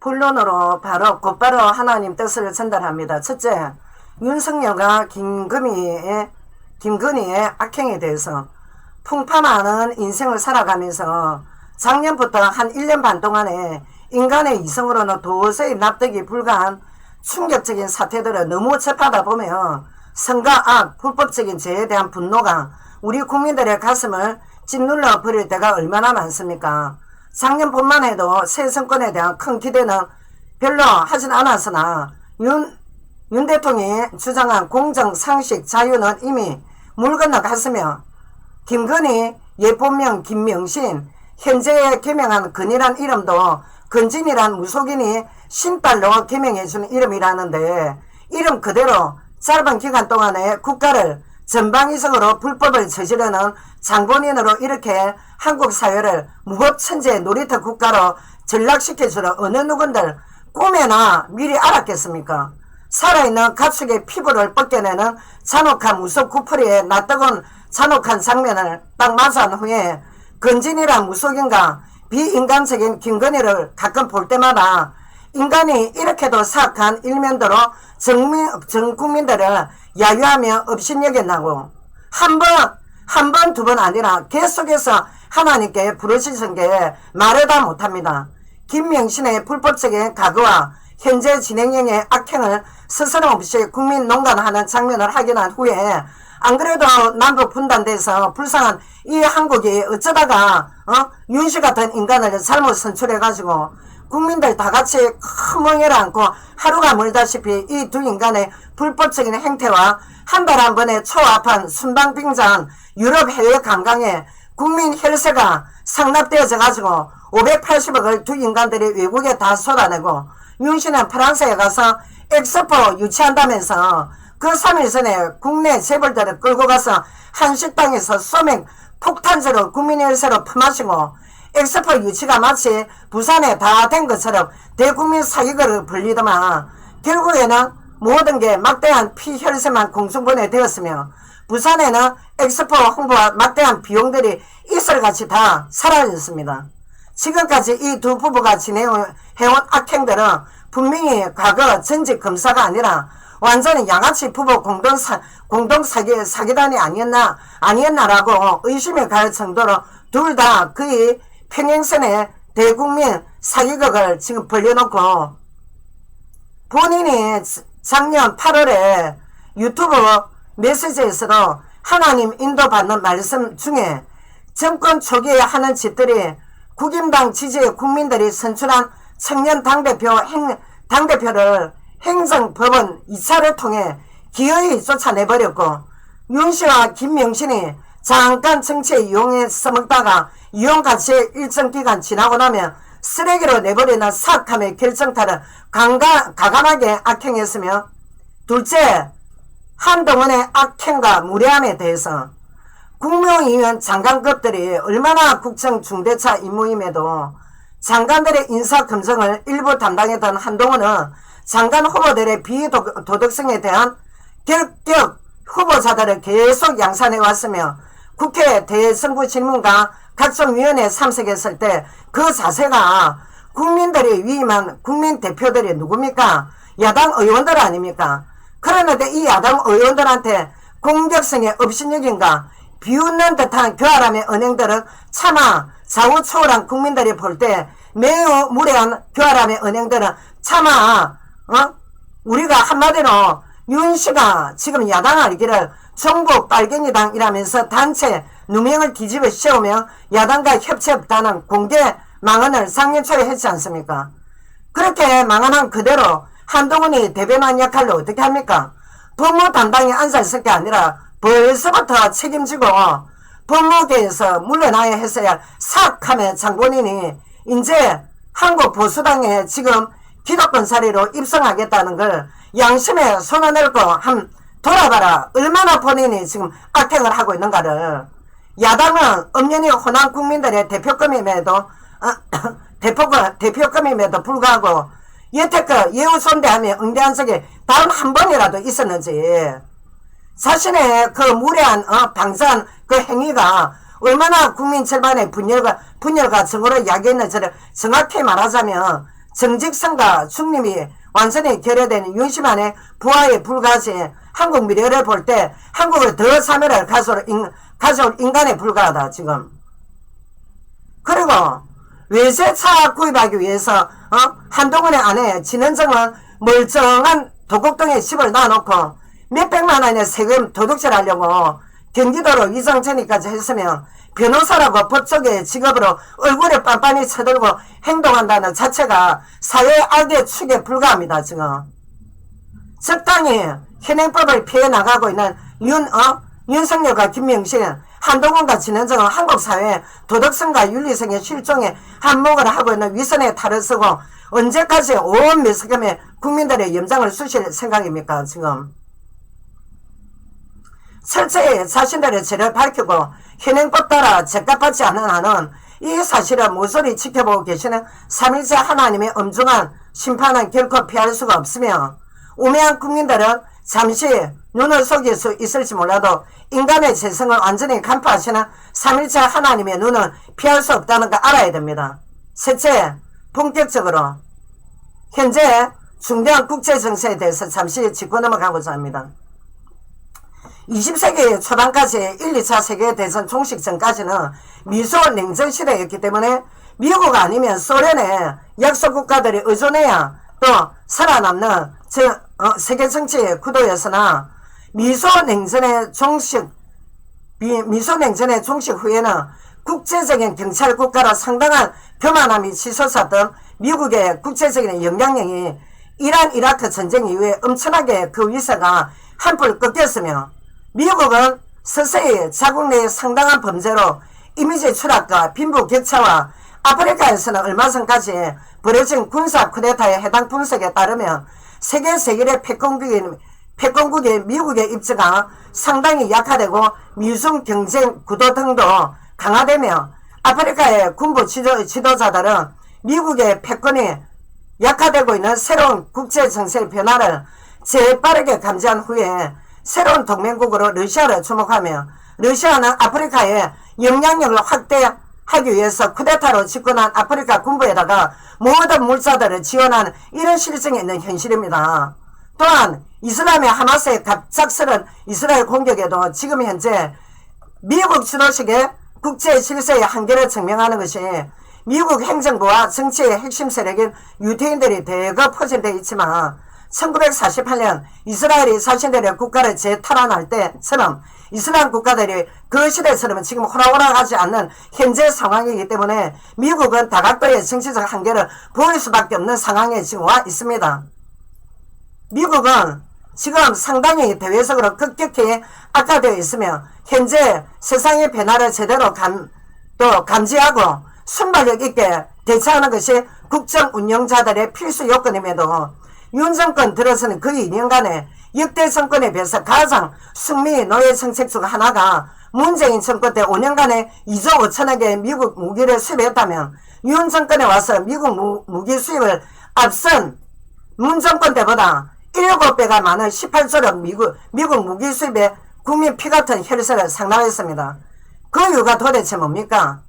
본론으로 곧바로 하나님 뜻을 전달합니다. 첫째, 윤석열과 김건희의 악행에 대해서 풍파많은 인생을 살아가면서 작년부터 한 1년 반 동안에 인간의 이성으로는 도저히 납득이 불가한 충격적인 사태들을 너무 접하다 보면 선과 악, 불법적인 죄에 대한 분노가 우리 국민들의 가슴을 짓눌러 버릴 때가 얼마나 많습니까? 작년뿐만 해도 새 정권에 대한 큰 기대는 별로 하진 않았으나 윤 대통령이 주장한 공정, 상식, 자유는 이미 물 건너갔으며 김건희, 예본명 김명신, 현재 개명한 건이란 이름도 건진이란 무속인이 신딸로 개명해준 이름이라는데 이름 그대로 짧은 기간 동안에 국가를 전방위성으로 불법을 저지르는 장본인으로 이렇게 한국 사회를 무법천지의 놀이터 국가로 전락시켜주는 어느 누군들 꿈에나 미리 알았겠습니까? 살아있는 가축의 피부를 벗겨내는 잔혹한 무속 구풀이의 낯뜨거운 잔혹한 장면을 딱 마주한 후에 건진이란 무속인과 비인간적인 김건희를 가끔 볼 때마다 인간이 이렇게도 사악한 일면도로 전 국민들을 야유하며 업신여겼나고 한 번, 두 번 아니라 계속해서 하나님께 부르짖은 게 말하다 못합니다. 김명신의 불법적인 과거와 현재 진행형의 악행을 스스럼없이 국민 농간하는 장면을 확인한 후에 안 그래도 남북 분단돼서 불쌍한 이 한국이 어쩌다가 윤씨 같은 인간을 잘못 선출해가지고 국민들 다같이 큰 멍에를 안고 하루가 멀다시피 이 두 인간의 불법적인 행태와 한 달 한 번의 초합한 순방빙장 유럽 해외 관광에 국민 혈세가 상납되어져 가지고 580억을 두 인간들이 외국에 다 쏟아내고 윤씨는 프랑스에 가서 엑스포 유치한다면서 그 3일 전에 국내 재벌들을 끌고 가서 한식당에서 소맥 폭탄주를 국민 혈세로 퍼마시고 엑스포 유치가 마치 부산에 다 된 것처럼 대국민 사기극을 벌리더만 결국에는 모든 게 막대한 피혈세만 공중분해 되었으며 부산에는 엑스포 홍보와 막대한 비용들이 이슬같이 다 사라졌습니다. 지금까지 이 두 부부가 진행해온 악행들은 분명히 과거 전직 검사가 아니라 완전히 양아치 부부 공동 사기단이 아니었나라고 의심이 갈 정도로 둘 다 거의 평행선의 대국민 사기극을 지금 벌려놓고 본인이 작년 8월에 유튜브 메시지에서도 하나님 인도받는 말씀 중에 정권 초기에 하는 짓들이 국임당 지지의 국민들이 선출한 청년 당대표를 행정법원 2차를 통해 기어이 쫓아내버렸고 윤씨와 김명신이 잠깐 정치에 이용해 써먹다가 이용같이 일정 기간 지나고 나면 쓰레기로 내버리는 사악함의 결정타를 가감하게 악행했으며 둘째, 한동훈의 악행과 무례함에 대해서 국무위원 장관급들이 얼마나 국정중대차 임무임에도 장관들의 인사검증을 일부 담당했던 한동훈은 장관 후보들의 비도덕성에 대한 결격 후보자들을 계속 양산해 왔으며 국회 대정부 질문과 각종 위원회에 참석했을 때 그 자세가 국민들이 위임한 국민 대표들이 누굽니까? 야당 의원들 아닙니까? 그러는데 이 야당 의원들한테 공격성의 업신여긴가 비웃는 듯한 교활함의 언행들은 차마 좌우초월한 국민들이 볼 때 매우 무례한 교활함의 언행들은 차마 우리가 한마디로 윤씨가 지금 야당 알기를 전국 빨갱이당이라면서 단체 누명을 뒤집어 씌우며 야당과 협치 없다는 공개 망언을 작년 초에 했지 않습니까? 그렇게 망언한 그대로 한동훈이 대변한 역할로 어떻게 합니까? 법무 담당에 앉아있을 게 아니라 벌써부터 책임지고 법무계에서 물러나야 했어야 사악함의 장본인이 이제 한국 보수당에 지금 기득권 자리로 입성하겠다는 걸 양심에 손을 얹고 돌아봐라. 얼마나 본인이 지금 악행을 하고 있는가를. 야당은 엄연히 호남 국민들의 대표금임에도 대표금임에도 불구하고 여태껏 예우손대하며 응대한 적이 단 한 번이라도 있었는지 자신의 그 무례한 방자한 그 행위가 얼마나 국민 절반의 분열과 정오를 야기했는지를 정확히 말하자면 정직성과 중립이 완전히 결여된 윤심안의 부하에 불과하지 한국 미래를 볼 때 한국을 더 사멸을 가져올 인간에 불과하다 지금. 그리고 외제차 구입하기 위해서 한동훈의 아내 진은정은 멀쩡한 도곡동에 집을 놔놓고 몇백만 원의 세금 도둑질 하려고 경기도로 위장전입까지 했으면 변호사라고 법조계의 직업으로 얼굴에 빤빤히 쳐들고 행동한다는 자체가 사회의 악의 축에 불과합니다. 지금 적당히 현행법을 피해 나가고 있는 윤석열과 김명신, 한동훈과 진은정은 한국사회의 도덕성과 윤리성의 실종에 한몫을 하고 있는 위선의 탈을 쓰고 언제까지 온 매스컴에 국민들의 염장을 쑤실 생각입니까? 지금 철저히 자신들의 죄를 밝히고 현행법 따라 죄값받지 않는 한은 이 사실을 모조리 지켜보고 계시는 삼위일체 하나님의 엄중한 심판은 결코 피할 수가 없으며 우매한 국민들은 잠시 눈을 속일 수 있을지 몰라도 인간의 재성을 완전히 간파하시는 삼위일체 하나님의 눈을 피할 수 없다는 걸 알아야 됩니다. 셋째, 본격적으로 현재 중대한 국제정세에 대해서 잠시 짚고 넘어가고자 합니다. 20세기 초반까지 1, 2차 세계대전 종식 전까지는 미소 냉전 시대였기 때문에 미국 아니면 소련의 약소 국가들이 의존해야 또 살아남는 세계 정치의 구도였으나 미소 냉전의 종식 후에는 국제적인 경찰 국가로 상당한 교만함이 치솟았던 미국의 국제적인 영향력이 이란 이라크 전쟁 이후에 엄청나게 그 위세가 한풀 꺾였으며 미국은 서서히 자국 내의 상당한 범죄로 이미지 추락과 빈부 격차와 아프리카에서는 얼마 전까지 벌어진 군사 쿠데타의 해당 분석에 따르면 세계 세계의 패권국인 미국의 입지가 상당히 약화되고 미중 경쟁 구도 등도 강화되며 아프리카의 군부 지도자들은 미국의 패권이 약화되고 있는 새로운 국제 정세의 변화를 재빠르게 감지한 후에 새로운 동맹국으로 러시아를 주목하며 러시아는 아프리카의 영향력을 확대하기 위해서 쿠데타로 집권한 아프리카 군부에다가 모든 물자들을 지원하는 이런 실정이 있는 현실입니다. 또한 이슬람의 하마스의 갑작스런 이스라엘 공격에도 지금 현재 미국 주도식의 국제 질서의 한계를 증명하는 것이 미국 행정부와 정치의 핵심 세력인 유태인들이 대거 포진되어 있지만 1948년 이스라엘이 자신들의 국가를 재탈환할 때처럼 이슬람 국가들이 그 시대처럼 지금 호락호락하지 않는 현재 상황이기 때문에 미국은 다각도의 정치적 한계를 보일 수밖에 없는 상황에 지금 와 있습니다. 미국은 지금 상당히 대외적으로 급격히 악화되어 있으며 현재 세상의 변화를 제대로 감지하고 순발력 있게 대처하는 것이 국정 운영자들의 필수 요건임에도 윤 정권 들어서는 거의 2년간에 역대 정권에 비해서 가장 숙미 노예 정책 중 하나가 문재인 정권 때 5년간에 2조 5천억의 미국 무기를 수입했다면 윤 정권에 와서 미국 무기 수입을 앞선 문 정권 때보다 7배가 많은 18조력 미국 무기 수입에 국민 피같은 혈세를 상납했습니다. 그 이유가 도대체 뭡니까?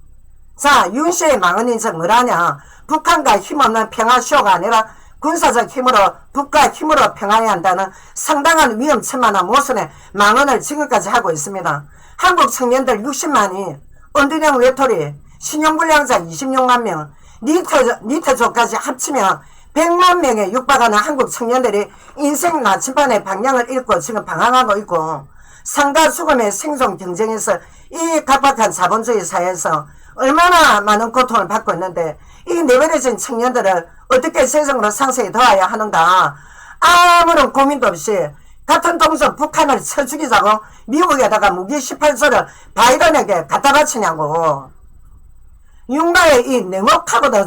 자, 윤 씨의 망언 인적 뭐라냐? 북한과 힘없는 평화쇼가 아니라 군사적 힘으로 북과 힘으로 평화해야 한다는 상당한 위험천만한 모순의 망언을 지금까지 하고 있습니다. 한국 청년들 60만이 언둔형 외톨이, 신용불량자 26만 명, 니트족까지 합치면 100만 명에 육박하는 한국 청년들이 인생 나침반의 방향을 잃고 지금 방황하고 있고 상가 죽음의 생존 경쟁에서 이 각박한 자본주의 사회에서 얼마나 많은 고통을 받고 있는데 이 내버려진 청년들을 어떻게 세정으로 상세히 도와야 하는가 아무런 고민도 없이 같은 동선 북한을 쳐 죽이자고 미국에다가 무기 18조를 바이든에게 갖다 바치냐고. 윤가의 이 냉혹하고도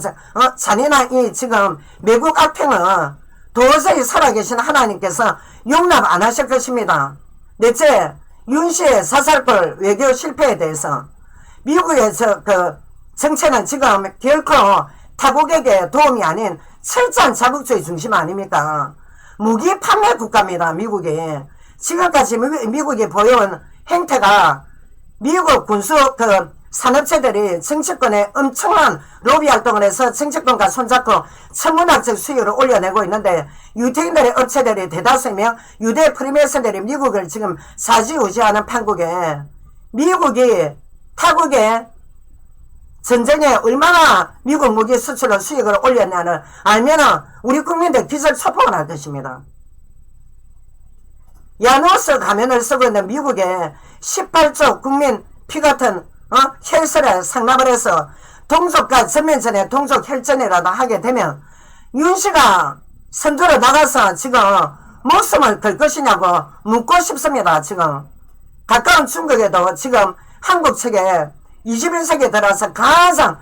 잔인한 이 지금 매국 악행은 도저히 살아계신 하나님께서 용납 안 하실 것입니다. 넷째, 윤씨의 사살골 외교 실패에 대해서 미국의 정체는 지금 결코 타국에게 도움이 아닌 철저한 자국주의 중심 아닙니까? 무기 판매 국가입니다. 미국이. 지금까지 미국이 보여온 행태가 미국 군수 산업체들이 정치권에 엄청난 로비 활동을 해서 정치권과 손잡고 천문학적 수익을 올려내고 있는데 유태인들의 업체들이 대다수이며 유대 프리메이슨들이 미국을 지금 사지우지하는 판국에 미국이 타국에 전쟁에 얼마나 미국 무기 수출로 수익을 올렸냐를 알면은 우리 국민들 기절 초풍을 할 것입니다. 야누스 가면을 쓰고 있는 미국의 18조 국민 피 같은 혈세를 상납을 해서 동족과 전면전에 동족 혈전이라도 하게 되면 윤씨가 선두로 나가서 지금 목숨을 걸 것이냐고 묻고 싶습니다. 지금 가까운 중국에도 지금 한국 측에 21세기에 들어서 가장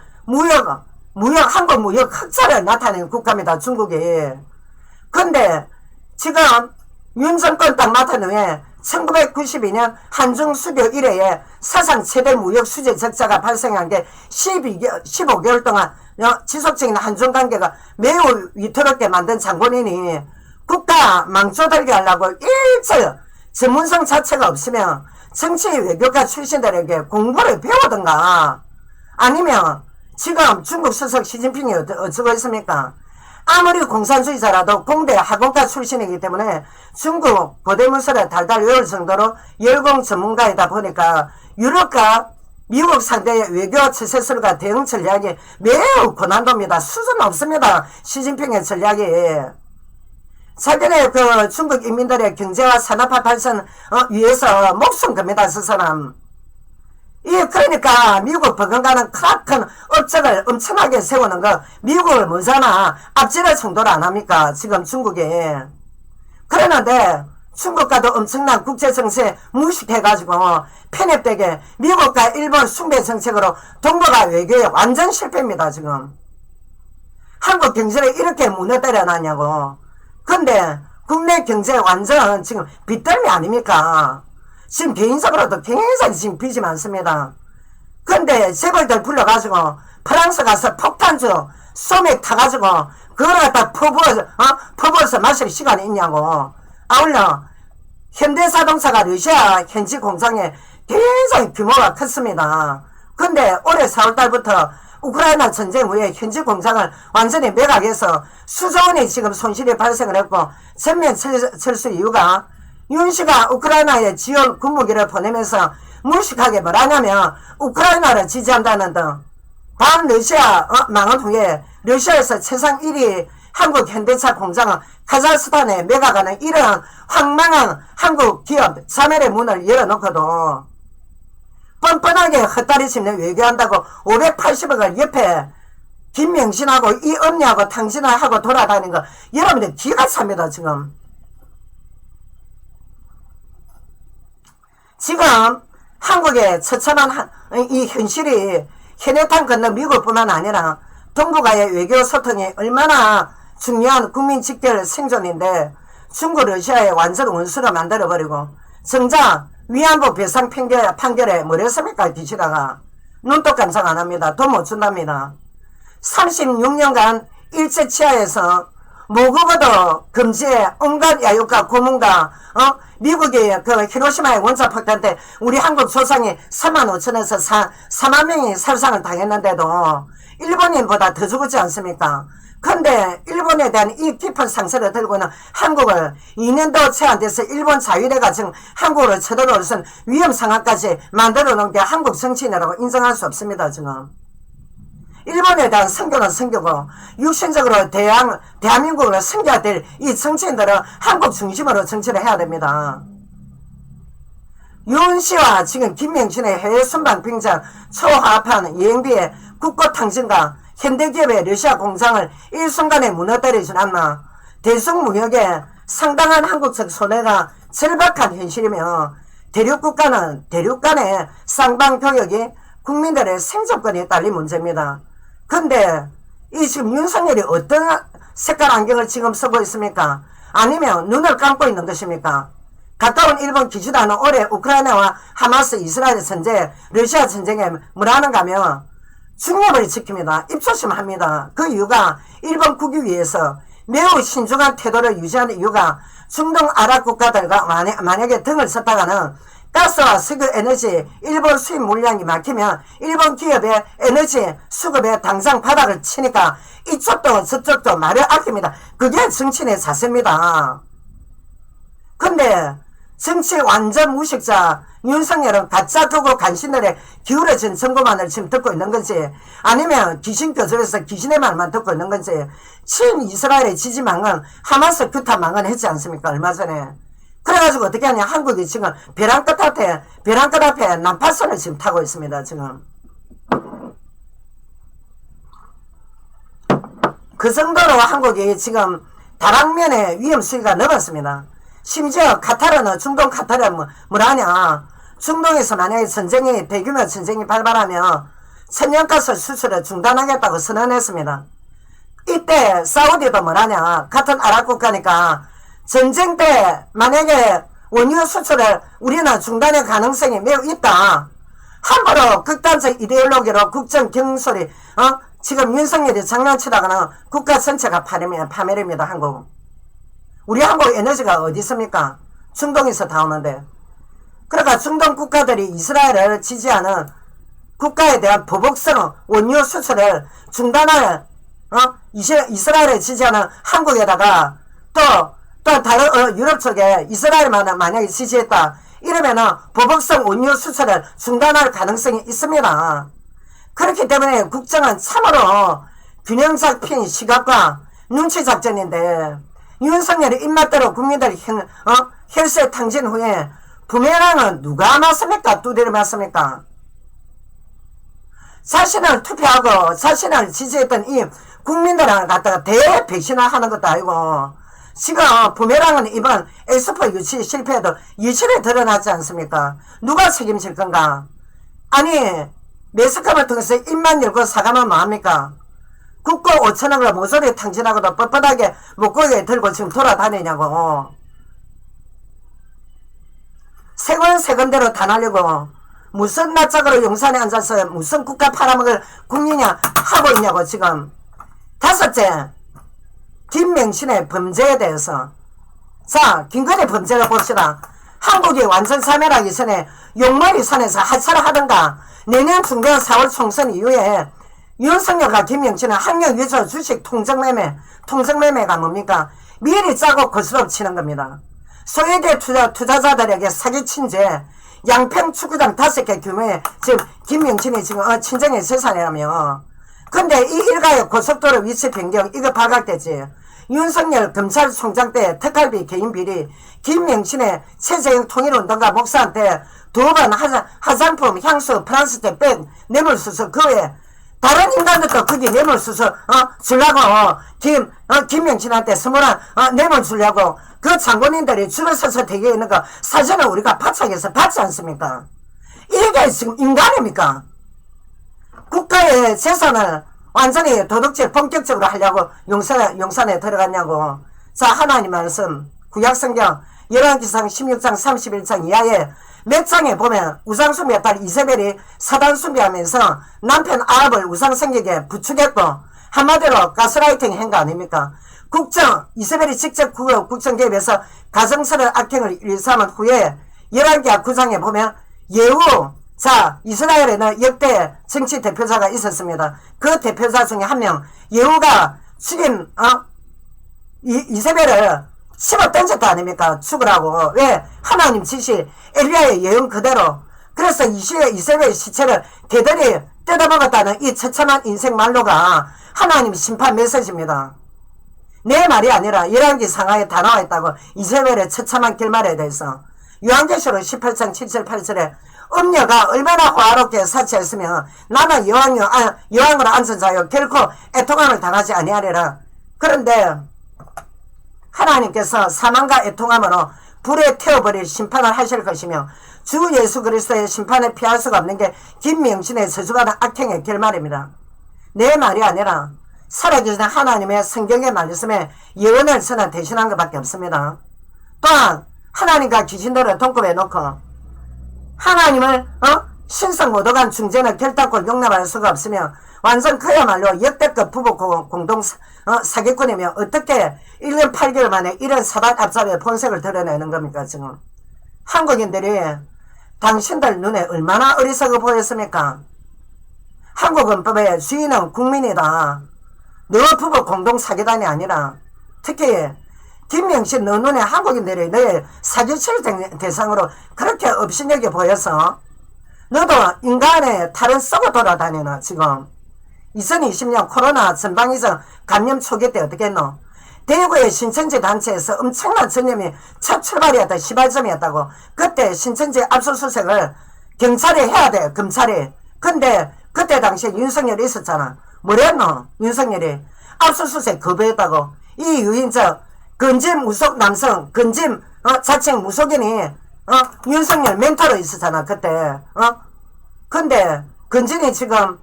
한국 무역 흑자를 나타내는 국가입니다. 중국이. 근데 지금 윤 정권 딱 맡은 후에 1992년 한중 수교 이래에 사상 최대 무역 수지 적자가 발생한 게 15개월 동안 지속적인 한중 관계가 매우 위태롭게 만든 장본인이 국가 망조들게 하려고 일절 전문성 자체가 없으면 정치 외교가 출신들에게 공부를 배우든가 아니면 지금 중국 수석 시진핑이 어쩌고 있습니까? 아무리 공산주의자라도 공대 학원가 출신이기 때문에 중국 고대문서를 달달 외울 정도로 열공 전문가이다 보니까 유럽과 미국 상대의 외교 처세술과 대응 전략이 매우 고난도입니다. 수준 없습니다. 시진핑의 전략이. 최근에 그 중국 인민들의 경제와 산업화 발전 위해서 목숨 겁니다. 저 사람. 그러니까 미국 버금가는 큰 업적을 엄청나게 세우는 거 미국을 먼저나 앞지를 정도로 안 합니까? 지금 중국이. 그러는데 중국과도 엄청난 국제정세 무식해가지고 편협되게 미국과 일본 숭배 정책으로 동북아 외교에 완전 실패입니다. 지금. 한국 경제를 이렇게 무너뜨려 놨냐고. 근데 국내 경제 완전 지금 빚덜미 아닙니까? 지금 개인적으로도 굉장히 지금 빚이 많습니다. 근데 재벌들 불러가지고 프랑스 가서 폭탄주 소맥 타가지고 그걸 갖다 퍼부어서 마실 시간이 있냐고. 아울러 현대자동차가 러시아 현지 공장에 굉장히 규모가 컸습니다. 근데 올해 4월달부터 우크라이나 전쟁 후에 현지 공장을 완전히 매각해서 수조 원의 지금 손실이 발생을 했고 전면 철수 이유가 윤씨가 우크라이나에 지원 군무기를 보내면서 무식하게 뭐라냐면 우크라이나를 지지한다는 등 반러시아 망한 후에 러시아에서 최상 1위 한국 현대차 공장은 카자흐스탄에 매각하는 이러한 황망한 한국 기업 자멸의 문을 열어놓고도 뻔뻔하게 헛다리 짚는 외교한다고 580억을 옆에 김명신하고 이 언니하고 탕진을 하고 돌아다니는 거 여러분들 기가 찹니다. 지금 한국의 처참한 이 현실이 현해탄 건너 미국뿐만 아니라 동북아의 외교 소통이 얼마나 중요한 국민 직결 생존인데 중국 러시아의 완전 원수로 만들어버리고 정작 위안부 배상 판결에 뭐랬습니까? 뒤치다가 눈도 깜짝 안합니다. 돈 못 준답니다. 36년간 일제치하에서 모국어도 금지해 온갖 야유과 고문과 미국이 그 히로시마의 원자폭탄 때 우리 한국 조상이 35,000에서 4만 명이 살상을 당했는데도 일본인보다 더 죽었지 않습니까? 근데 일본에 대한 이 깊은 상처를 들고는 한국을 2년도 채 안 돼서 일본 자위대가 지금 한국을 쳐들어올 수 있는 위험 상황까지 만들어 놓은 게 한국 정치인이라고 인정할 수 없습니다. 지금 일본에 대한 선교는 선교고 육신적으로 대한민국을 섬겨야 될 이 정치인들은 한국 중심으로 정치를 해야 됩니다. 윤씨와 지금 김명신의 해외 순방 병장 초화합한 여행비에 국고탕진과 현대기업의 러시아 공장을 일순간에 무너뜨리진 않나. 대중무역에 상당한 한국적 손해가 절박한 현실이며 대륙국가는 대륙 간의 쌍방교역이 국민들의 생존권에 딸린 문제입니다. 근데 이 지금 윤석열이 어떤 색깔 안경을 지금 쓰고 있습니까? 아니면 눈을 감고 있는 것입니까? 가까운 일본 기주단은 올해 우크라이나와 하마스 이스라엘 전쟁, 러시아 전쟁에 뭐라는가 하면 중립을 지킵니다. 입조심합니다. 그 이유가 일본 국익 위해서 매우 신중한 태도를 유지하는 이유가 중동 아랍 국가들과 만약에 등을 섰다가는 가스와 석유 에너지 일본 수입 물량이 막히면 일본 기업의 에너지 수급에 당장 바닥을 치니까 이쪽도 저쪽도 말을 아낍니다. 그게 정치인의 자세입니다. 근데 정치 완전 무식자 윤석열은 가짜 두고 간신들의 기울어진 정보만을 지금 듣고 있는 건지 아니면 귀신 교접에서 귀신의 말만 듣고 있는 건지 친이스라엘의 지지망은 하마스 규탄망은 했지 않습니까? 얼마 전에. 그래가지고 어떻게 하냐. 한국이 지금 벼랑 끝 앞에 난파선을 지금 타고 있습니다. 지금. 그 정도로 한국이 지금 다락면에 위험 수위가 넘었습니다. 심지어 카타르는 중동 카타르는 뭐라냐. 중동에서 만약에 전쟁이 대규모 전쟁이 발발하면 천연가스 수출을 중단하겠다고 선언했습니다. 이때 사우디도 뭐라냐. 같은 아랍 국가니까 전쟁 때 만약에 원유 수출을 우리는 중단의 가능성이 매우 있다. 함부로 극단적 이데올로기로 국정 경솔이 지금 윤석열이 장난치다가는 국가 전체가 파멸입니다. 한국. 우리 한국 에너지가 어디 있습니까? 중동에서 다 오는데. 그러니까 중동 국가들이 이스라엘을 지지하는 국가에 대한 보복성 원유 수출을 중단할 이스라엘을 지지하는 한국에다가 또 다른 유럽 쪽에 이스라엘만 만약에 지지했다 이러면은 보복성 원유 수출을 중단할 가능성이 있습니다. 그렇기 때문에 국정은 참으로 균형 잡힌 시각과 눈치 작전인데 윤석열이 입맛대로 국민들이 혈세 탕진 후에 부메랑은 누가 맞습니까? 두드려 맞습니까? 자신을 투표하고 자신을 지지했던 이 국민들을 갖다가 대배신을 하는 것도 아니고 지금 부메랑은 이번 엑스포 유치 실패에도 유치를 드러났지 않습니까? 누가 책임질 건가? 아니 매스컴을 통해서 입만 열고 사과면 뭐합니까? 국고 5천원을 모서리 탕진하고도 뻣뻣하게 목걸이에 들고 지금 돌아다니냐고. 세건대로 다 날리고 무슨 낯짝으로 용산에 앉아서 무슨 국가 팔아먹을 국리냐 하고 있냐고 지금. 다섯째, 김명신의 범죄에 대해서. 자, 김건희 범죄를 봅시다. 한국이 완전 사멸하기 전에 용머리 산에서 하차를 하던가 내년 중대한 4월 총선 이후에 윤석열과 김명신은 학력 위조 주식 통정매매가 뭡니까? 미리 짜고 거스름 치는 겁니다. 소액의 투자자들에게 사기친 죄, 양평 축구장 5개 규모의 지금 김명신이 지금 친정의 재산이라며. 근데 이 일가의 고속도로 위치 변경 이거 발각되지. 윤석열 검찰총장 때 특활비 개인 비리, 김명신의 최재형 통일운동가 목사한테 2번 화장품, 향수, 프랑스 때 뺀 뇌물수수 그 외에 다른 인간들도 거기 뇌물수수 주려고 김명신한테 스물한 뇌물 주려고 그 장본인들이 줄을 서서 대기해 있는 거 사전을 우리가 파악해서 봤지 않습니까? 이게 지금 인간입니까? 국가의 재산을 완전히 도둑질 본격적으로 하려고 용산에 들어갔냐고. 자, 하나님 말씀 구약성경 열왕기상 16장 31장 이하에 몇 장에 보면 우상숭배 딸 이세벨이 사단숭배하면서 남편 아합을 우상성격에 부추겼고 한마디로 가스라이팅 한 거 아닙니까? 이세벨이 직접 국정 개입해서 가정설의 악행을 일삼은 후에 열왕기하 9장에 보면 예후, 자, 이스라엘에는 역대 정치 대표자가 있었습니다. 그 대표자 중에 한 명, 예후가 죽인, 이세벨을 씹어 던졌다 아닙니까? 죽으라고. 왜? 하나님 지시, 엘리야의 예언 그대로. 그래서 이세벨의 시체를 개들이 뜯어먹었다는 이 처참한 인생 말로가 하나님 심판 메시지입니다. 내 말이 아니라 열왕기 상하에 다 나와있다고. 이세벨의 처참한 결말에 대해서. 요한계시록 18장 7절 8절에 음녀가 얼마나 호화롭게 사치했으면 나는 여왕으로 앉은 자요 결코 애통함을 당하지 아니하리라. 그런데 하나님께서 사망과 애통함으로 불에 태워버릴 심판을 하실 것이며 주 예수 그리스도의 심판에 피할 수가 없는 게 김명신의 저주받은 악행의 결말입니다. 내 말이 아니라 살아계신 하나님의 성경의 말씀에 예언을 저는 대신한 것밖에 없습니다. 또한 하나님과 귀신들을 동급해 놓고 하나님을 신성 모독한 중재는 결단코 용납할 수가 없으며 완전 그야말로 역대급 부부 공동 사기꾼이며 어떻게 1년 8개월 만에 이런 사단 앞잡이의 본색을 드러내는 겁니까? 지금 한국인들이 당신들 눈에 얼마나 어리석어 보였습니까? 한국헌법의 주인은 국민이다. 너 부부 공동사기단이 아니라 특히 김명신 너 눈에 한국인들이 너의 사기칠 대상으로 그렇게 업신여겨 보여서 너도 인간의 탈을 썩어 돌아다니나 지금 2020년 코로나 전방위성 감염 초기 때 어떻게 했노? 대구의 신천지 단체에서 엄청난 전염이 첫 출발이었다. 시발점이었다고. 그때 신천지 압수수색을 경찰이 해야 돼. 검찰이. 근데 그때 당시에 윤석열이 있었잖아. 뭐랬노? 윤석열이 압수수색 거부했다고. 이 유인적 건진 무속 남성 건진 자칭 무속인이 윤석열 멘토로 있었잖아 그때. 근데 건진이 지금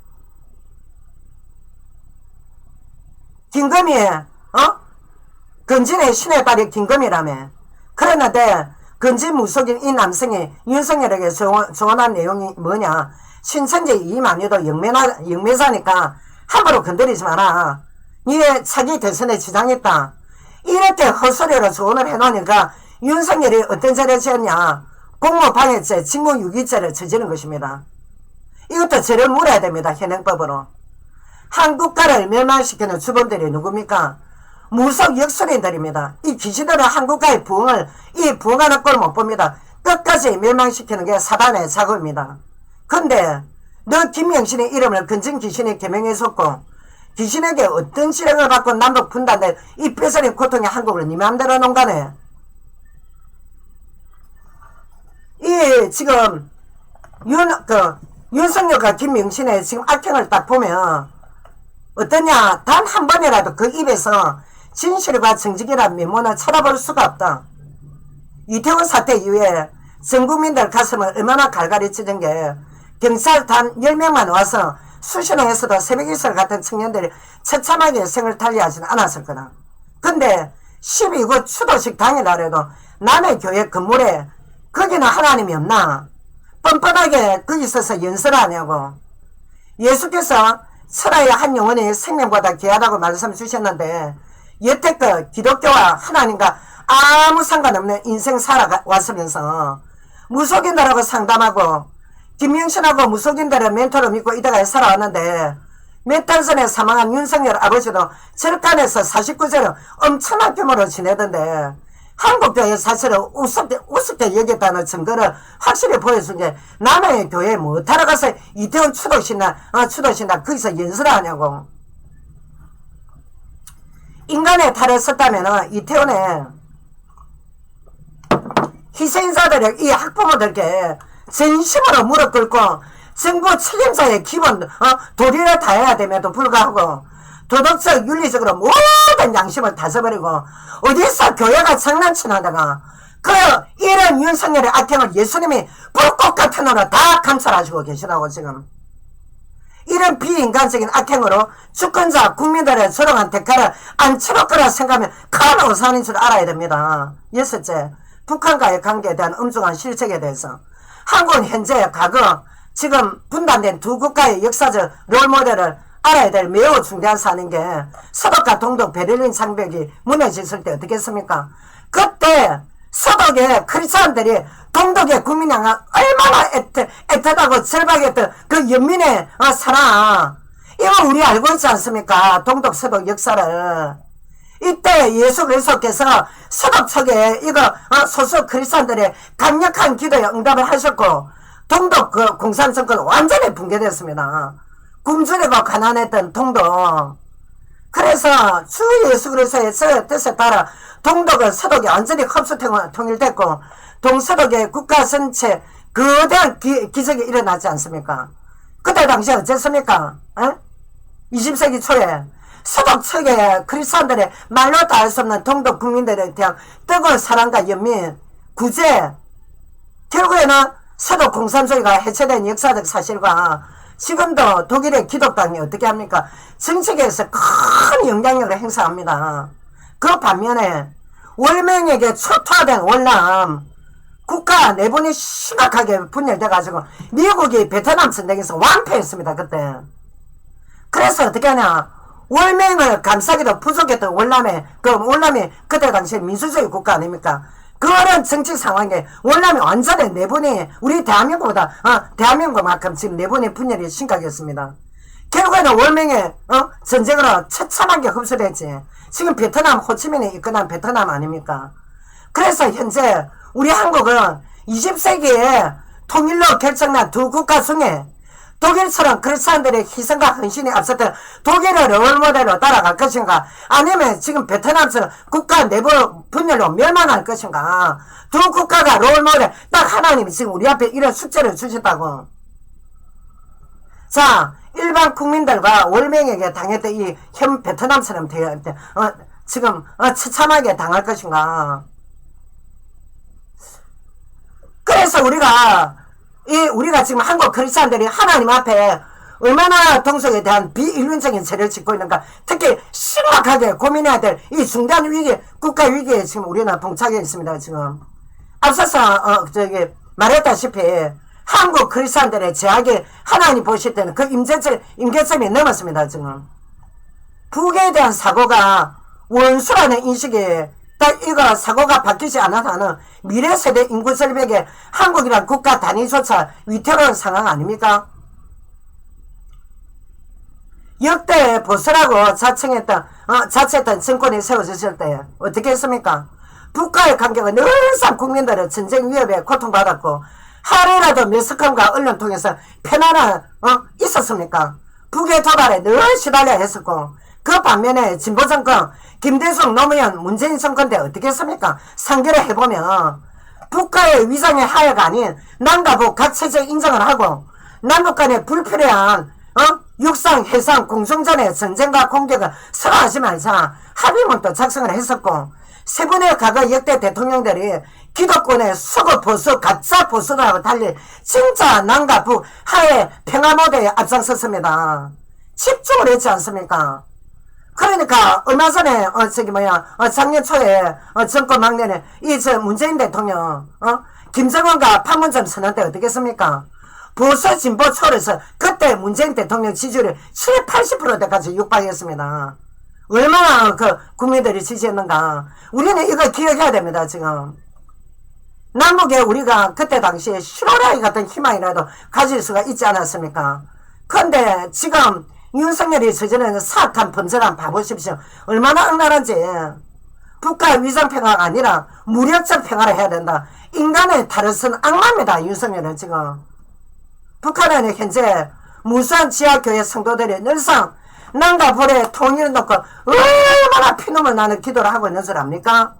김건희의 건진의 신의 딸이 김건희라며. 그랬는데 건진 무속인 이 남성이 윤석열에게 조언한 내용이 뭐냐. 신천지 이만희도 영매사니까 함부로 건드리지 마라. 니네 차기 대선에 지장했다. 이렇게 헛소리로 조언을 해놓으니까 윤석열이 어떤 죄를 지었냐. 공무방해죄, 직무유기죄를 저지른 것입니다. 이것도 죄를 물어야 됩니다. 현행법으로. 한국가를 멸망시키는 주범들이 누굽니까? 무속 역술인들입니다. 이 귀신들은 한국가의 부흥을 이 부흥하는 꼴 못 봅니다. 끝까지 멸망시키는 게 사단의 작업입니다. 근데 너 김명신의 이름을 건진 귀신이 개명했었고 귀신에게 어떤 지령을 받고 남북 분단된 이 뼈저린 고통의 한국을 니 맘대로 농가네. 이 지금 윤석열과 김명신의 지금 악행을 딱 보면 어떠냐. 단 한 번이라도 그 입에서 진실과 정직이란 면모는 찾아볼 수가 없다. 이태원 사태 이후에 전 국민들 가슴을 얼마나 갈갈이 찢은 게 경찰 단 10명만 와서 수신호에서도 새벽 이슬 같은 청년들이 처참하게 생을 달리하지는 않았을 거다. 근데 12구 추도식 당일날에도 남의 교회 건물에 거기는 하나님이 없나? 뻔뻔하게 거기 있어서 연설을 하냐고. 예수께서 철화의 한 영혼이 생명보다 귀하다고 말씀 주셨는데 여태껏 기독교와 하나님과 아무 상관없는 인생 살아왔으면서 무속인들하고 상담하고 김명신하고 무속인들의 멘토를 믿고 이다가 살아왔는데 몇 달 전에 사망한 윤석열 아버지도 절간에서 49세를 엄청난 규모로 지내던데 한국교회 사실은 우습게 여겼다는 증거를 확실히 보여준 게 남의 교회에 못하러 가서 이태원 추도신날 거기서 연설을 하냐고. 인간의 탈을 썼다면 이태원에 희생자들의 이 학부모들께 진심으로 무릎 꿇고 정부 책임자의 기본 도리를 다해야 됨에도 불구하고 도덕적 윤리적으로 모든 양심을 다 저버리고 어디서 교회가 장난치나다가 그 이런 윤석열의 악행을 예수님이 불꽃 같은 눈으로 다 감찰하시고 계시라고. 지금 이런 비인간적인 악행으로 주권자 국민들의 조롱한 대가를 안 치를 거라 생각하면 큰 오산인 줄 알아야 됩니다. 여섯째, 북한과의 관계에 대한 엄중한 실책에 대해서 한국은 현재 과거 지금 분단된 두 국가의 역사적 롤모델을 알아야 될 매우 중대한 사안인 게 서독과 동독 베를린 장벽이 무너졌을 때 어떻게 했습니까? 그때 서독의 크리스찬들이 동독의 국민 향한 얼마나 애틋하고 절박했던 그 연민의 사랑, 이거 우리 알고 있지 않습니까? 동독 서독 역사를. 이때 예수 그리스도께서 서독 측에 이거 소수 크리스찬들의 강력한 기도에 응답을 하셨고 동독 그 공산정권 완전히 붕괴됐습니다. 굶주리고 가난했던 동독. 그래서 주 예수 그리스도의 뜻에 따라 동독은 서독이 완전히 흡수 통일됐고 동서독의 국가 전체 거대한 기적이 일어나지 않습니까? 그때 당시에 어쨌습니까? 20세기 초에 서독 측의 크리스찬들의 말로 다 할 수 없는 동독 국민들에 대한 뜨거운 사랑과 연민, 구제, 결국에는 서독 공산주의가 해체된 역사적 사실과 지금도 독일의 기독당이 어떻게 합니까? 정치계에서 큰 영향력을 행사합니다. 그 반면에 월명에게 초토화된 월남 국가 내분이 심각하게 분열돼가지고 미국이 베트남 전쟁에서 완패했습니다. 그때. 그래서 어떻게 하냐? 월맹을 감싸기도 부족했던 월남이 그때 당시에 민주주의 국가 아닙니까? 그런 정치 상황에 원래는 완전히 내분이 우리 대한민국보다 대한민국만큼 지금 내분의 분열이 심각했습니다. 결국에는 월명에 전쟁으로 처참하게 흡수됐지. 지금 베트남 호치민이 이끌어난 베트남 아닙니까? 그래서 현재 우리 한국은 20세기에 통일로 결정난 두 국가 중에 독일처럼 크리스찬들의 희생과 헌신이 앞섰던 독일을 롤모델로 따라갈 것인가, 아니면 지금 베트남처럼 국가 내부 분열로 멸망할 것인가. 두 국가가 롤모델, 딱 하나님이 지금 우리 앞에 이런 숙제를 주셨다고. 자, 일반 국민들과 월명에게 당했던 이 현 베트남처럼 지금 처참하게 당할 것인가. 그래서 우리가 지금 한국 크리스찬들이 하나님 앞에 얼마나 동성에 대한 비인륜적인 죄를 짓고 있는가, 특히 심각하게 고민해야 될 이 중대한 위기, 국가 위기에 지금 우리는 봉착해 있습니다. 지금 앞서서 말했다시피 한국 크리스찬들의 죄악이 하나님 보실 때는 그 임계점이 넘었습니다. 지금 북에 대한 사고가 원수라는 인식이 딱 이거 사고가 바뀌지 않은 한은 미래 세대 인구 절벽에 한국이란 국가 단위조차 위태로운 상황 아닙니까? 역대 보수라고 자처했던 정권이 세워졌을 때 어떻게 했습니까? 북과의 관계가 늘상 국민들은 전쟁 위협에 고통받았고 하루라도 매스컴과 언론 통해서 편안한 있었습니까? 북의 도발에 늘 시달려야 했었고, 그 반면에 진보정권 김대중 노무현 문재인 정권 때 어떻게 했습니까? 상대를 해보면 북과의 위장의 하야가 아닌 남과 북 각체적 인정을 하고 남북 간의 불필요한 육상, 해상, 공중전의 전쟁과 공격을 서로 하지 말자 합의문도 작성을 했었고, 세 분의 과거 역대 대통령들이 기득권의 수구 보수, 가짜 보수들하고 달리 진짜 남과 북 하의 평화 모델에 앞장섰습니다. 집중을 했지 않습니까? 그러니까 얼마 전에 작년 초에 정권 막내는 문재인 대통령 김정은과 판문점 선언 때 어떻게 했습니까? 보수 진보 초월해서 그때 문재인 대통령 지지율이 70~80%대까지 육박했습니다. 얼마나 국민들이 지지했는가. 우리는 이거 기억해야 됩니다. 지금 남북에 우리가 그때 당시에 실오라기 같은 희망이라도 가질 수가 있지 않았습니까? 그런데 지금 윤석열이 저지르는 사악한 범죄란 봐보십시오. 얼마나 악랄한지. 국가 위장평화가 아니라 무력적 평화를 해야 된다. 인간의 탈을 악마입니다. 윤석열은 지금. 북한은 현재 무수한 지하교회 성도들이 늘상 남과 북의 통일을 놓고 얼마나 피눈물 나는 기도를 하고 있는 줄 압니까?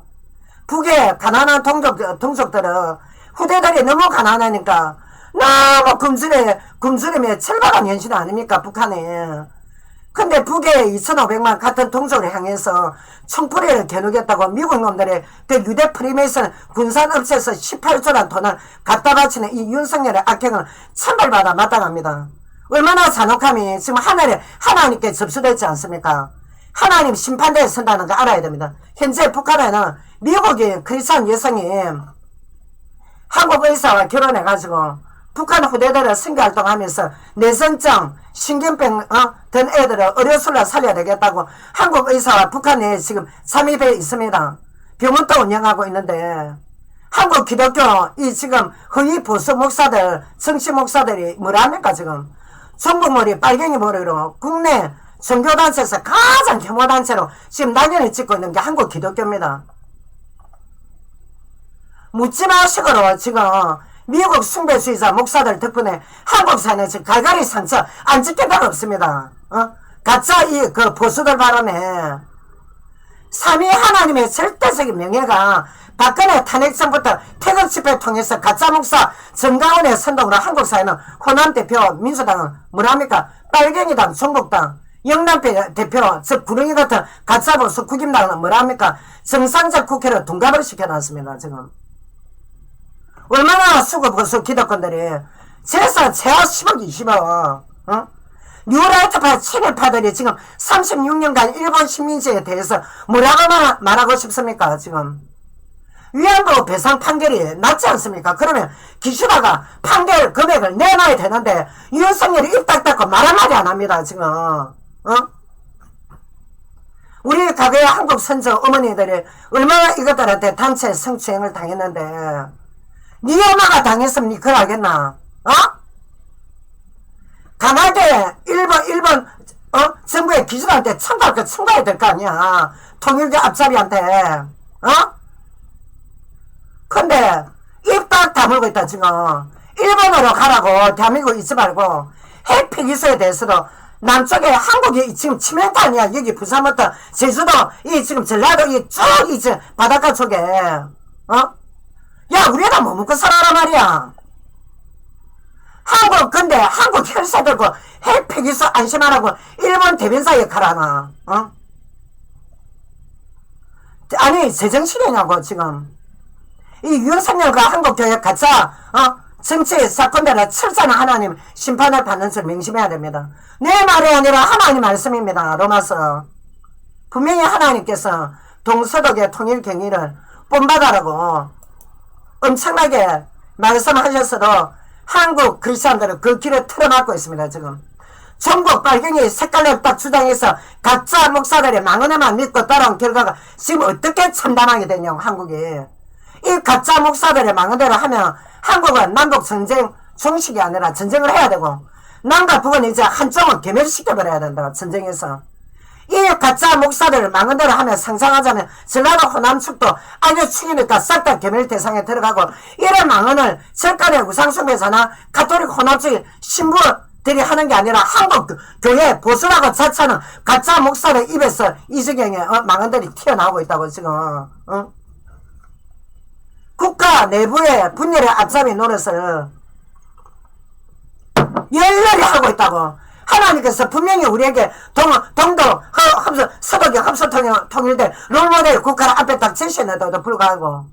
북의 가난한 동족들은 후대들이 너무 가난하니까 너무 굶주림에 철박한 현실 아닙니까? 북한에. 근데 북의 2,500만 같은 동족을 향해서 총뿌리를 겨누겠다고 미국 놈들의 그 유대 프리메이슨 군산업체에서 18조란 돈을 갖다 바치는 이 윤석열의 악행을 천벌받아 마땅합니다. 얼마나 잔혹함이 지금 하나님께 접수되지 않습니까? 하나님 심판대에 선다는 거 알아야 됩니다. 현재 북한에는 미국인 크리스찬 여성이 한국 의사와 결혼해가지고 북한 후대들을 선교활동하면서 내성증, 신경병 든 애들을 어려술라 살려야 되겠다고 한국 의사와 북한에 지금 잠입해 있습니다. 병원도 운영하고 있는데 한국 기독교 지금 허위 보수 목사들, 정치 목사들이 뭐랍니까 지금? 정부머리, 빨갱이 머리로 국내 종교단체에서 가장 혐오단체로 지금 낙인을 찍고 있는 게 한국 기독교입니다. 묻지마식으로 지금 미국 숭배주의자 목사들 덕분에 한국 사회는 지금 갈갈이 상처 안 찍게 데가 없습니다. 가짜 보수들 발언에 삼위 하나님의 절대적인 명예가 박근혜 탄핵 전부터 태극 집회 통해서 가짜 목사 정강원의 선동으로 한국 사회는 호남 대표 민주당은 뭐랍니까? 빨갱이당, 종북당, 영남 대표 즉 구렁이 같은 가짜 보수 국임당은 뭐랍니까? 정상적 국회를 둔갑을 시켜놨습니다. 지금 얼마나 수구 보수 기득권들이 제사 최하 10억 20억 뉴라이트파 친일파들이 지금 36년간 일본 식민지에 대해서 뭐라고 말하고 싶습니까? 지금 위안부 배상 판결이 낮지 않습니까? 그러면 기시다가 판결 금액을 내놔야 되는데 윤석열이 입 딱 닫고 말 한마디 안 합니다. 지금 우리 과거의 한국 선조 어머니들이 얼마나 이것들한테 단체 성추행을 당했는데 네 엄마가 당했으면 니 그걸 알겠나? 어? 강하게 일본 정부의 기준한테 청구해야 될 거 아니야. 통일교 앞잡이한테. 어? 근데 입 딱 다물고 있다 지금. 일본으로 가라고 대한민국 있지 말고 핵 폐기소에 대해서도 남쪽에 한국이 지금 치명타 아니야. 여기 부산부터 제주도 이 지금 전라도 이쭉 지금 바닷가 쪽에 야 우리가 뭐 먹고 살아라 말이야. 한국 근데 한국 혈세 들고 핵 폐기소 안심하라고 일본 대변사에 가라나. 아니 제정신이냐고 지금. 이 윤석열과 한국교회 가짜 정치 사건들을 철저한 하나님 심판을 받는 줄 명심해야 됩니다. 내 말이 아니라 하나님 말씀입니다. 로마서. 분명히 하나님께서 동서독의 통일 경위를 본받아라고 엄청나게 말씀하셨어도 한국 크리스찬들은 그 길을 틀어막고 있습니다. 지금 전국 빨갱이 색깔로 딱 주장해서 가짜 목사들의 망언에만 믿고 따라온 결과가 지금 어떻게 참담하게 되냐고. 한국이 이 가짜 목사들의 망언대로 하면 한국은 남북 전쟁 종식이 아니라 전쟁을 해야 되고 남과 북은 이제 한쪽은 괴멸시켜버려야 된다. 전쟁에서 이 가짜 목사들을 망언대로 하면 상상하자면 전라도 호남축도 아주 축이니까 싹 다 괴멸 대상에 들어가고 이런 망언을 절간의 우상숭배자나 가톨릭 호남축 신부들이 하는 게 아니라 한국 교회 보수라고 자처하는 가짜 목사들 입에서 이수경의 망언들이 튀어나오고 있다고 지금. 국가 내부의 분열의 앞잡이 노릇을 열렬히 하고 있다고. 하나님께서 분명히 우리에게 동도 서독이 합수 통일된 롤모델 국가를 앞에 딱 제시했는데도 불구하고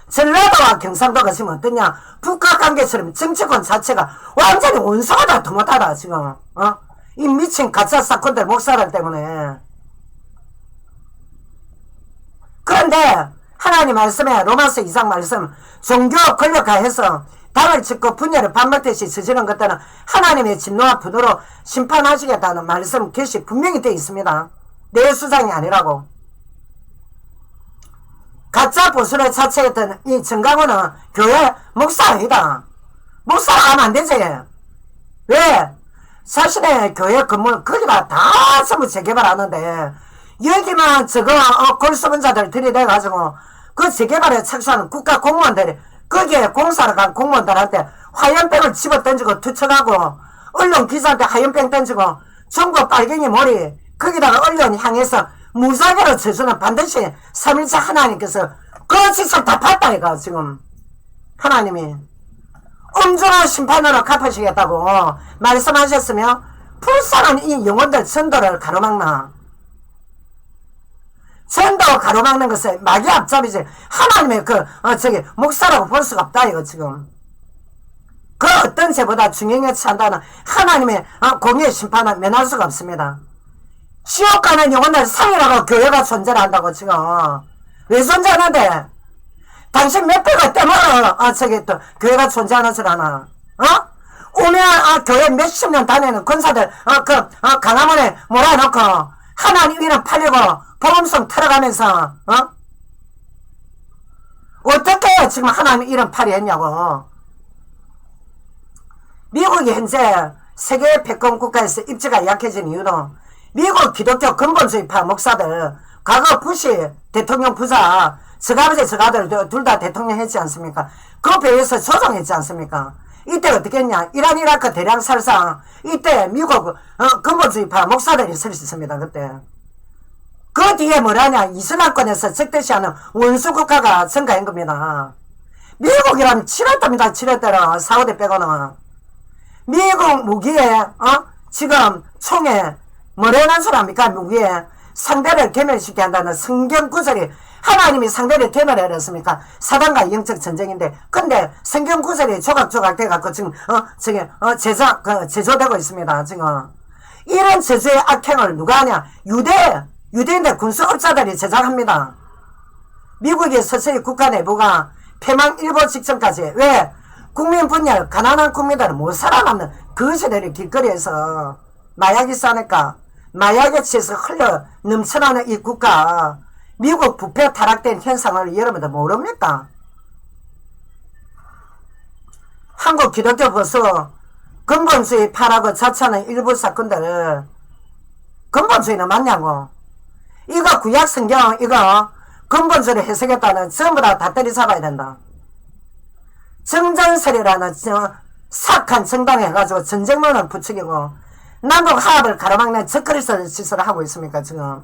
전라도와 경상도가 지금 어떠냐. 북한관계처럼 정치권 자체가 완전히 원수하다 도못하다 지금. 이 미친 가짜 사건들 목사들 때문에. 그런데 하나님 말씀에 로마서 2장 말씀 종교 권력화해서 당을 짓고 분열을 반박듯이 저지른 것들은 하나님의 진노와 분노로 심판하시겠다는 말씀 계시 분명히 되어 있습니다. 내 수장이 아니라고. 가짜 보수를 자처했던 이 정강훈은 교회 목사 아니다. 목사가 하면 안 되지. 왜? 자신의 교회 건물 거기다 다 전부 재개발하는데 여기만 저거 골수분자들 들이대가지고 그 재개발에 착수하는 국가 공무원들이 거기에 공사를 간 공무원들한테 화염병을 집어던지고 투척하고 언론 기자한테 화염병 던지고 전국 빨갱이 머리 거기다가 언론 향해서 무작위로 저주는 반드시 3일차 하나님께서 그 짓을 다 봤다니까. 지금 하나님이 엄중한 심판으로 갚으시겠다고 말씀하셨으며 불쌍한 이 영혼들 전도를 가로막나. 전도 가로막는 것은 마귀 앞잡이지 하나님의 목사라고 볼 수가 없다 이거 지금. 그 어떤 죄보다 중형에 처한다는 하나님의 공의의 심판은 면할 수가 없습니다. 지옥 가는 영혼을 상이라고 교회가 존재를 한다고 지금. 왜 존재하는데? 당신 몇 배가 때문에 또 교회가 존재하는 줄 아나? 오면 교회 몇십 년 다니는 권사들 강화문에 몰아놓고 하나님 이름 팔리고 보험성 털어가면서 어떻게 지금 하나님 이름 팔이했냐고. 미국이 현재 세계 패권 국가에서 입지가 약해진 이유로 미국 기독교 근본주의파 목사들 과거 부시 대통령 부자 저아버지 저아들 둘 다 대통령 했지 않습니까? 그 배에서 조종했지 않습니까? 이때 어떻게 했냐. 이란 이라크 대량 살상 이때 미국 근본주의파 목사들이 설 수 있습니다. 그때 그 뒤에 뭐라냐. 이슬람권에서 적대시하는 원수국가가 증가한 겁니다. 미국이라면 치렀답니다. 치렀대로 사우디 빼고는. 미국 무기에 지금 총에 뭐라는 줄 압니까? 무기에 상대를 괴멸시켜야 한다는 성경 구절이 하나님이 상대를 괴멸해냈습니까? 사단과 영적 전쟁인데 근데 성경 구절이 조각조각 돼갖고 지금 제조되고 있습니다. 지금 이런 제조의 악행을 누가 하냐? 유대인들 군수업자들이 제작합니다. 미국의 서서히 국가 내부가 패망일보 직전까지. 왜? 국민 분열, 가난한 국민들은 못 살아남는 그 시대를 길거리에서 마약이 싸니까 마약에 취해서 흘러 넘쳐나는 이 국가, 미국 부패 타락된 현상을 여러분들 모릅니까? 한국 기독교 보수 근본주의 파라고 자처하는 일부 사건들 근본주의는 맞냐고. 이거 구약 성경 이거 근본주의를 해석했다는 전부 다 때리 잡아야 된다. 정전설이라는 사악한 정당에 해가지고 전쟁론을 부추기고 남북 화합을 가로막는 적그리스도 짓을 하고 있습니까 지금.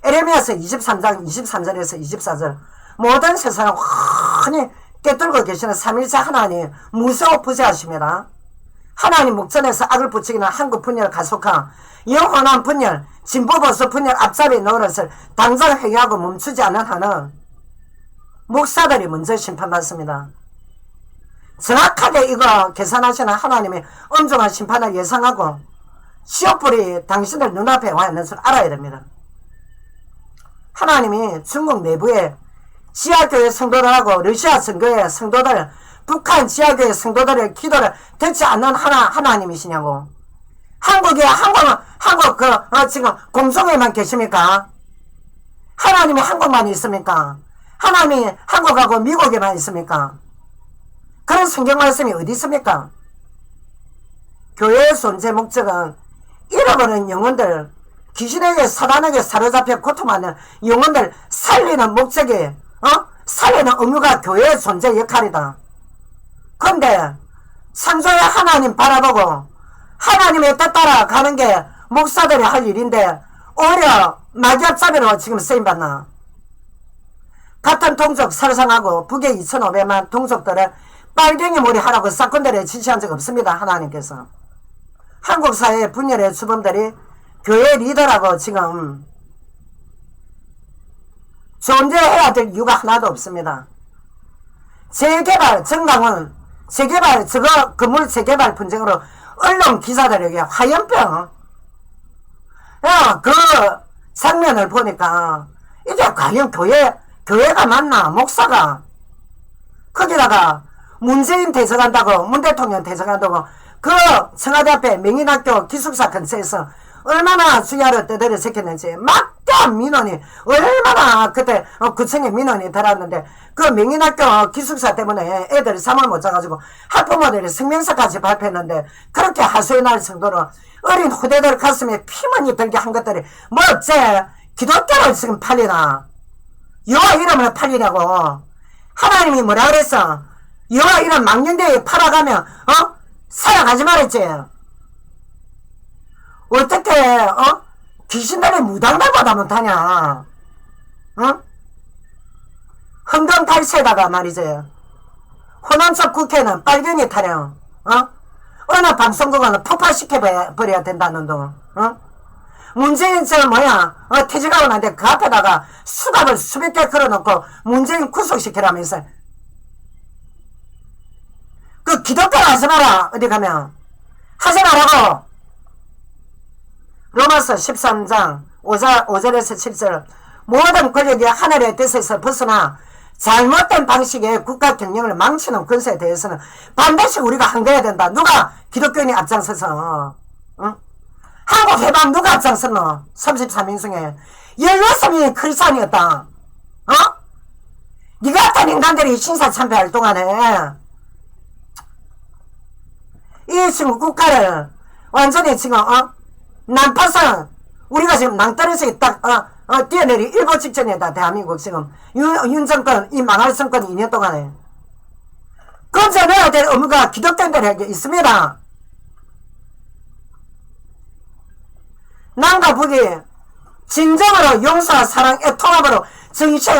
에레미야서 23장 23절에서 24절 모든 세상을 환히 꿰뚫고 계시는 삼일체 하나님 무서워 부재하십니다. 하나님 목전에서 악을 부추기는 한국 분열 가속화, 영원한 분열, 진보보수 분열 앞잡이 노릇을 당장 회개하고 멈추지 않은 한은 목사들이 먼저 심판받습니다. 정확하게 이거 계산하시는 하나님의 엄중한 심판을 예상하고 시험불이 당신들 눈앞에 와 있는 줄 알아야 됩니다. 하나님이 중국 내부에 지하교회 성도들하고 러시아 선교회 성도들, 북한 지하교회 성도들의 기도를 듣지 않는 하나님이시냐고. 한국 지금 공성에만 계십니까? 하나님이 한국만 있습니까? 하나님이 한국하고 미국에만 있습니까? 그런 성경 말씀이 어디 있습니까? 교회의 존재 목적은 잃어버린 영혼들, 귀신에게 사단에게 사로잡혀 고통하는 영혼들 살리는 목적이 살리는 의무가 교회의 존재 역할이다. 그런데 창조의 하나님 바라보고 하나님의 뜻 따라 가는 게 목사들이 할 일인데 오히려 마귀압잡이로 지금 쓰임받나. 같은 동족 설상하고 북의 2,500만 동족들을 빨갱이 몰이 하라고 사건들에 지시한 적 없습니다. 하나님께서. 한국 사회의 분열의 주범들이 교회 리더라고 지금 존재해야 될 이유가 하나도 없습니다. 재개발, 정강은 재개발, 건물 재개발 분쟁으로 언론 기자들에게 화염병, 그 장면을 보니까 이게 과연 교회가 맞나, 목사가. 거기다가 문재인 대적한다고, 문 대통령 대적한다고 그 청와대 앞에 명인학교 기숙사 근처에서 얼마나 주야로 떠들어 새겼는지 막대한 민원이 얼마나 그때 구청에 민원이 들어왔는데 그 명인학교 기숙사 때문에 애들이 잠을 못 자가지고 학부모들이 성명서까지 발표했는데 그렇게 하소연할 정도로 어린 후대들 가슴에 피만이 들게 한 것들이 뭐 어째 기독교를 지금 팔리나. 여호와 이름을 팔리냐고. 하나님이 뭐라 그랬어? 여호와 이름 망년대에 팔아가면 살아가지 말았지. 어떻게 귀신들이 무당들보다 못하냐. 흥정탈세다가 말이지. 호남석 국회는 빨갱이 타령. 어느 방송국은 폭파시켜버려야 된다는 둥. 문재인 퇴직하고 난데 그 앞에다가 수갑을 수백 개 걸어놓고 문재인 구속시키라면서. 그 기독교를 하지 마라. 어디 가면 하지 말라고. 로마서 13장 5절에서 7절 모든 권력이 하늘의 뜻에서 벗어나 잘못된 방식의 국가 경영을 망치는 권세에 대해서는 반드시 우리가 항대해야 된다. 누가? 기독교인이 앞장서서. 한국 해방 누가 앞장섰노? 33인 중에 16명이 크리스찬이었다. 니가 같은 인간들이 신사참배할 동안에 이 지금 국가를 완전히 지금 난파선 우리가 지금 낭떠러지에 딱 뛰어내리 일보 직전이다. 대한민국 지금 윤 정권 이 망할 정권 2년 동안에 건져내야 될 의무가 기독교인들에게 있습니다. 남과 북이 진정으로 용서와 사랑의 통합으로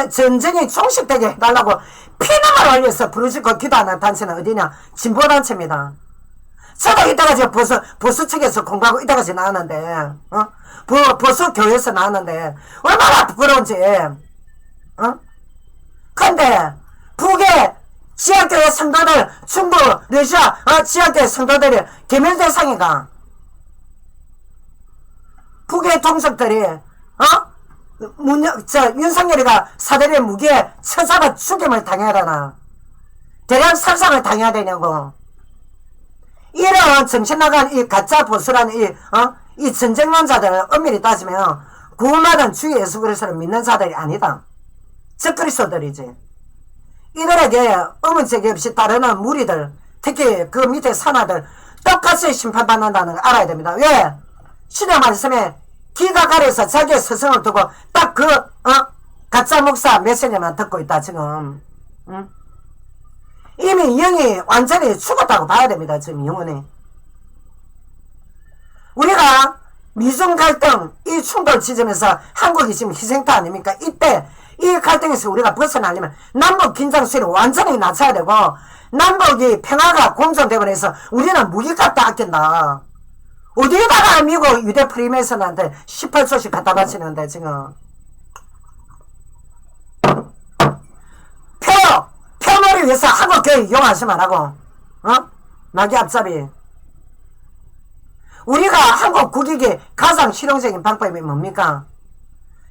전쟁이 종식되게 해달라고 피눈물 흘려서 부르짖고 기도하는 단체는 어디냐? 진보단체입니다. 저도 이때까지 보수 측에서 공부하고 이때까지 나왔는데, 보수 교회에서 나왔는데, 얼마나 부끄러운지, 근데, 북의 지하교회 성도들, 중부, 러시아, 지하교회 성도들이 개멸 대상이가, 북의 동족들이, 윤석열이가 사대의 무기에 처잡아 죽임을 당해야 되나? 대량 살상을 당해야 되냐고. 이런 정신나간 이 가짜 보수라는 이 전쟁론자들 엄밀히 따지면 구원받은 주 예수 그리스도를 믿는 자들이 아니다. 적그리스도들이지. 이들에게 어문책이 없이 따르는 무리들, 특히 그 밑에 산하들 똑같이 심판받는다는 걸 알아야 됩니다. 왜? 신의 말씀에 기가 가려서 자기의 스승을 두고 딱 가짜 목사 메시지만 듣고 있다 지금. 응? 이미 영이 완전히 죽었다고 봐야 됩니다. 지금 영혼이. 우리가 미중 갈등 이 충돌 지점에서 한국이 지금 희생터 아닙니까? 이때 이 갈등에서 우리가 벗어나려면 남북 긴장 수위를 완전히 낮춰야 되고 남북이 평화가 공존되고 해서 우리는 무기값도 아낀다. 어디에다가 미국 유대 프리메이슨한테 18조씩 갖다 바치는데 지금 표모를 위해서 한국 교회 이용하지 말라고. 마귀 앞잡이. 우리가 한국 국익이 가장 실용적인 방법이 뭡니까?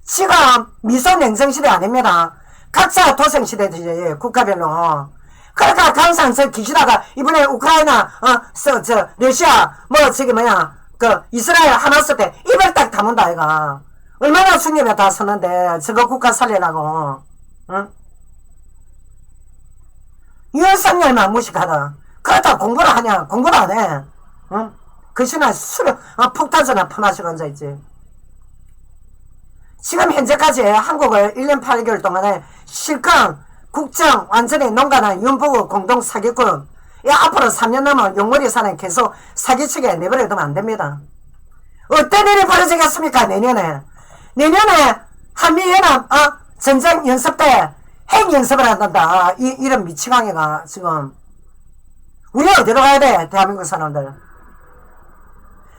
지금 미소냉정시대 아닙니다. 각자 도생시대지 국가별로. 그러니까 항상 기시다가 이번에 우크라이나 러시아 이스라엘 하마스 때 입을 딱 다문다 이가. 얼마나 중립에 다 서는데 저거 국가 살리라고. 윤석열만 무식하다. 그렇다 공부를 하냐? 공부를 안 해. 그 시나 폭탄전화 퍼마시고 앉아있지. 지금 현재까지 한국을 1년 8개월 동안에 실컷 국정 완전히 농간한 윤보고 공동 사기꾼, 앞으로 3년 넘어 용머리 사는 계속 사기치게 내버려두면 안 됩니다. 어떤 일이 벌어지겠습니까? 내년에 한미연합 전쟁 연습 때 핵 연습을 한단다. 이런 미치광이가 지금 우리 어디로 가야 돼? 대한민국 사람들.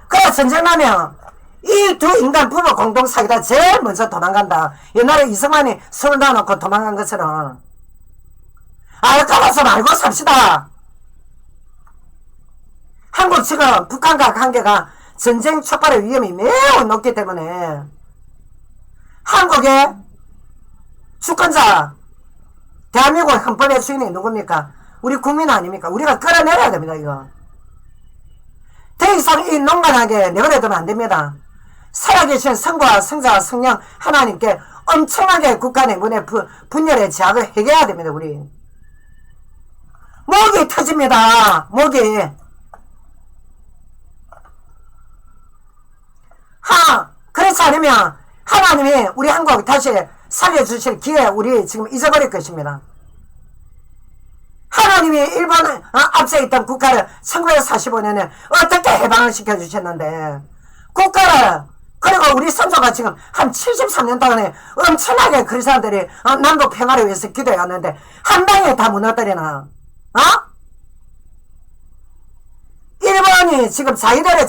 그래 전쟁 나면 이 두 인간 부부 공동 사기다 제일 먼저 도망간다. 옛날에 이승만이 서울 놔놓고 도망간 것처럼. 알까봐서 말고 삽시다. 한국 지금 북한과 관계가 전쟁 촉발의 위험이 매우 높기 때문에 한국의 주권자 대한민국 헌법의 주인이 누굽니까? 우리 국민 아닙니까? 우리가 끌어내려야 됩니다. 이거 더 이상 이 농간하게 내버려두면 안 됩니다. 살아계신 성부와 성자와 성령 하나님께 엄청나게 국가 내문의 분열의 제약을 해결해야 됩니다. 우리 목이 터집니다. 목이. 그렇지 않으면 하나님이 우리 한국 다시 살려주실 기회 우리 지금 잊어버릴 것입니다. 하나님이 일본 앞서 있던 국가를 1945년에 어떻게 해방을 시켜주셨는데 국가를 그리고 우리 선조가 지금 한 73년 동안에 엄청나게 그 사람들이 남북 평화를 위해서 기도해왔는데 한 방에 다 무너뜨리나. 일본이 지금 자기들을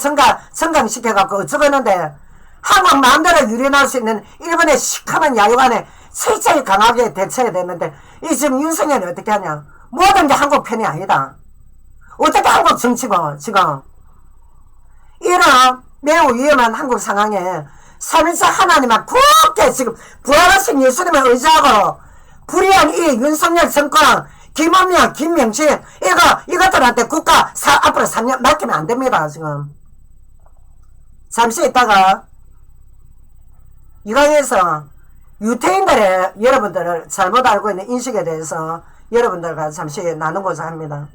정강시켜갖고 어쩌겠는데 한국 마음대로 유린할 수 있는 일본의 시커먼 야유관에 철저히 강하게 대처해야 되는데 이 지금 윤석열이 어떻게 하냐. 모든 게 한국 편이 아니다. 어떻게 한국 정치고 지금 이런 매우 위험한 한국 상황에 3.1차 하나님만 굳게 지금 부활하신 예수님을 의지하고 불의한 이 윤석열 정권 김원명 김명진 이것들한테 국가 앞으로 3년 맡기면 안 됩니다. 지금 잠시 있다가 이강에서 유태인들의 여러분들을 잘못 알고 있는 인식에 대해서 여러분들과 잠시 나누고자 합니다.